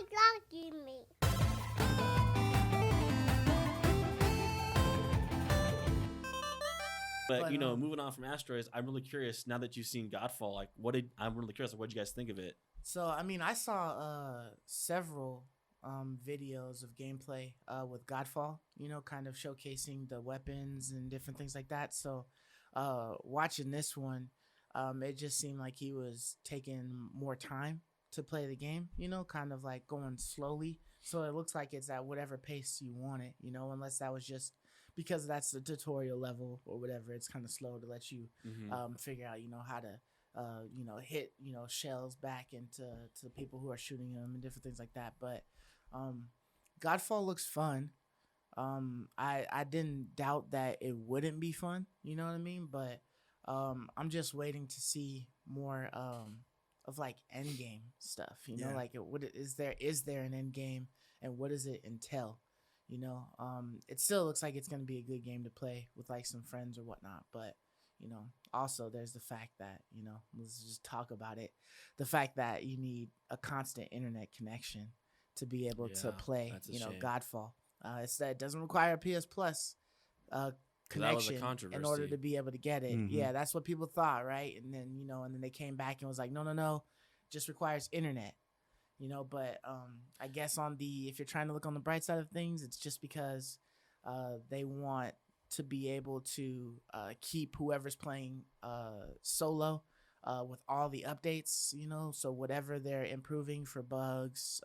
talking me. But moving on from Asteroids, I'm really curious now that you've seen Godfall. I'm really curious. What did you guys think of it? So I mean, I saw several videos of gameplay with Godfall. Kind of showcasing the weapons and different things like that. So watching this one, it just seemed like he was taking more time to play the game. Kind of like going slowly. So it looks like it's at whatever pace you want it. Unless that was just because that's the tutorial level or whatever. It's kind of slow to let you figure out how to hit shells back into people who are shooting them and different things like that. But Godfall looks fun. I didn't doubt that it wouldn't be fun. You know what I mean? But I'm just waiting to see more of like end game stuff. Like is there an end game and what does it entail? It still looks like it's gonna be a good game to play with like some friends or whatnot. But also there's the fact that let's just talk about it. The fact that you need a constant internet connection to be able to play Godfall. It doesn't require a PS Plus connection in order to be able to get it. Yeah, that's what people thought, right? And then they came back and was like, no, just requires internet. But I guess if you're trying to look on the bright side of things, it's just because they want to be able to keep whoever's playing solo with all the updates, so whatever they're improving for bugs,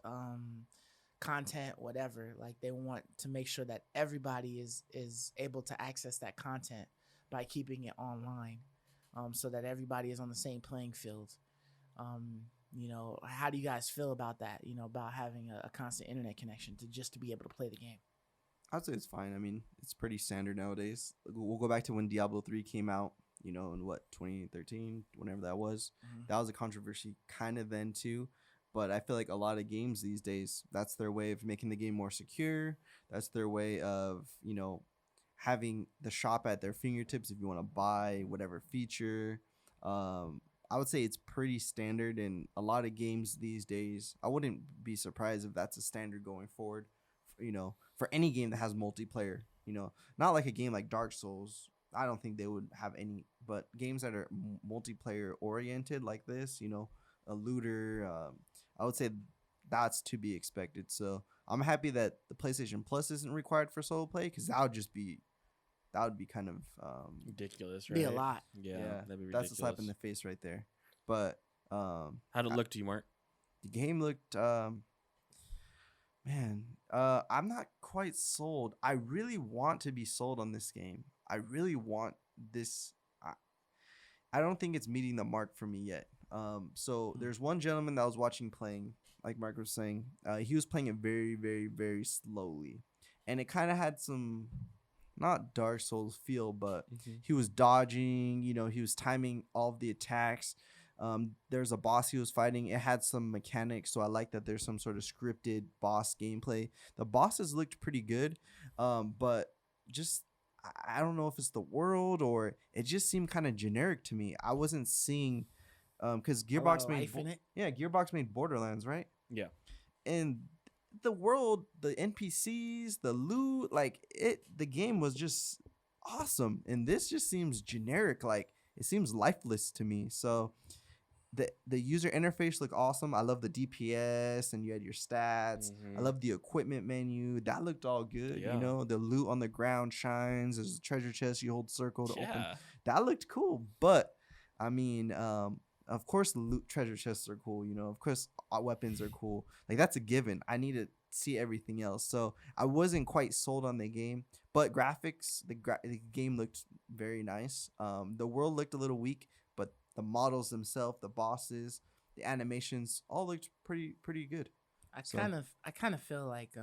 content, whatever, like they want to make sure that everybody is able to access that content by keeping it online, so that everybody is on the same playing field. How do you guys feel about that? About having a constant internet connection to be able to play the game? I'd say it's fine. I mean, it's pretty standard nowadays. We'll go back to when Diablo 3 came out, in 2013, whenever that was. Mm-hmm. That was a controversy kind of then too. But I feel like a lot of games these days, that's their way of making the game more secure. That's their way of, having the shop at their fingertips if you want to buy whatever feature. I would say it's pretty standard in a lot of games these days. I wouldn't be surprised if that's a standard going forward, for any game that has multiplayer. Not like a game like Dark Souls. I don't think they would have any, but games that are multiplayer oriented like this, a looter, I would say that's to be expected. So I'm happy that the PlayStation Plus isn't required for solo play, because that would be kind of ridiculous, right? Be a lot. Yeah, that'd be ridiculous. That's a slap in the face right there. But how'd it look to you, Mark? The game looked, I'm not quite sold. I really want to be sold on this game. I really want this. I don't think it's meeting the mark for me yet. So there's one gentleman that I was watching playing, like Mark was saying. He was playing it very, very, very slowly, and it kind of had some, not Dark Souls feel, but he was dodging. He was timing all of the attacks. There's a boss he was fighting. It had some mechanics, so I like that there's some sort of scripted boss gameplay. The bosses looked pretty good, but just I don't know if it's the world or it just seemed kind of generic to me. I wasn't seeing, because Gearbox Gearbox made Borderlands, right? Yeah, and the world, the NPCs, the loot, the game was just awesome, and this just seems generic. Like, it seems lifeless to me. So the user interface looked awesome. I love the DPS, and you had your stats. I love the equipment menu. That looked all good. Yeah. The loot on the ground shines. There's a treasure chest you hold circle to open. That looked cool. But I mean, of course, the loot treasure chests are cool. Of course, weapons are cool. Like, that's a given. I need to see everything else. So I wasn't quite sold on the game. But graphics, the game looked very nice. The world looked a little weak, but the models themselves, the bosses, the animations, all looked pretty good. I kind of feel like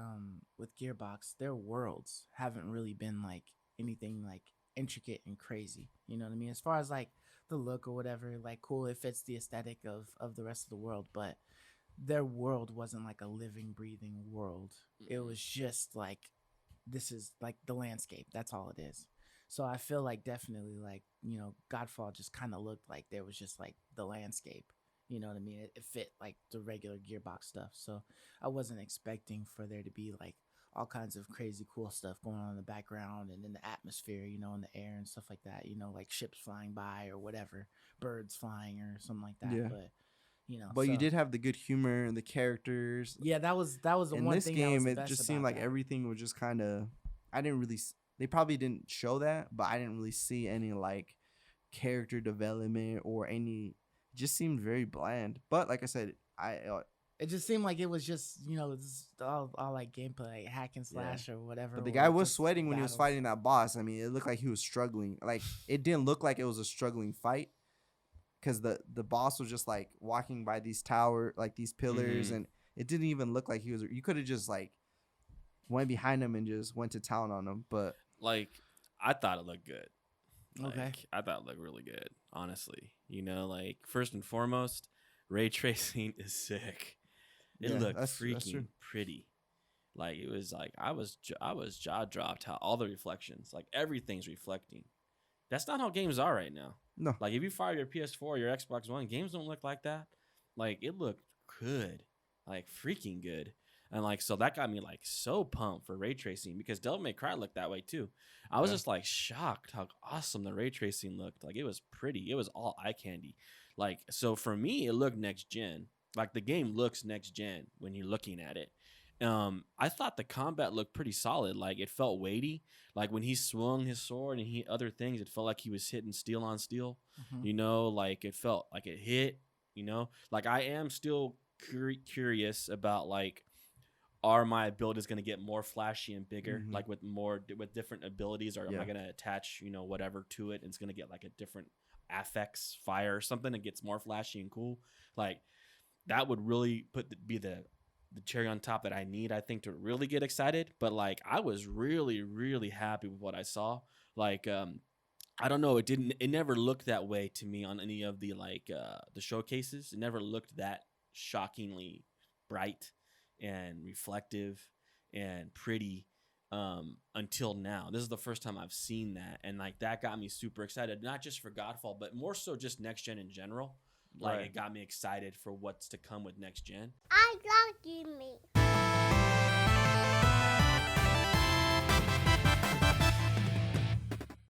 with Gearbox, their worlds haven't really been like anything like intricate and crazy. You know what I mean? As far as like the look or whatever, like cool, it fits the aesthetic of the rest of the world, but their world wasn't like a living, breathing world. It was just like, this is like the landscape. That's all it is. So I feel like definitely like, Godfall just kind of looked like there was just like the landscape, You know what I mean? It fit like the regular Gearbox stuff. So I wasn't expecting for there to be like all kinds of crazy cool stuff going on in the background and in the atmosphere, you know, in the air and stuff like that, you know, like ships flying by or whatever, birds flying or something like that. Yeah. But you know, But so you did have the good humor and the characters. yeah, that was the In one this thing game, that was it best just seemed about like that. everything was just kind of. I didn't really. They probably didn't show that, but I didn't really see any like character development or any. It just seemed very bland. But like I said, It just seemed like it was just, you know, just all like gameplay, like hack and slash or whatever. But the or guy was just sweating when he was battles. fighting that boss. I mean, it looked like he was struggling. Like it didn't look like it was a struggling fight, because the boss was just like walking by these like these pillars, Mhm. and it didn't even look like he was. You could have just like went behind him and just went to town on him. But Like, I thought it looked good. Okay. Like, I thought it looked really good, honestly. You know, like, first and foremost, ray tracing is sick. It Yeah, looked that's true. freaking pretty. Like, it was like I was jaw dropped how all the reflections, like everything's reflecting. That's not how games are right now. No. Like, if you fire your PS4 or your Xbox One, games don't look like that. Like, it looked good, like freaking good. And like, so that got me like so pumped for ray tracing, because Devil May Cry looked that way too. I was Yeah. just like shocked how awesome the ray tracing looked. Like, it was pretty. It was all eye candy. Like, so for me, it looked next gen. Like, the game looks next gen when you're looking at it. I thought the combat looked pretty solid. Like, it felt weighty. Like, when he swung his sword and he other things, it felt like he was hitting steel on steel. Mhm. You know, like it felt like it hit. You know, like I am still curious about like, are my abilities going to get more flashy and bigger, Mhm. like with different abilities, or am Yeah. I going to attach, you know, whatever to it, and it's going to get like a different affects, fire, or something that gets more flashy and cool. Like, that would really be the cherry on top that I need, I think, to really get excited. But like, I was really, really happy with what I saw. Like, I don't know, it never looked that way to me on any of the like the showcases. It never looked that shockingly bright and reflective and pretty until now. This is the first time I've seen that, and like that got me super excited, not just for Godfall, but more so just next gen in general. Like, Right. it got me excited for what's to come with next gen. I love you, me.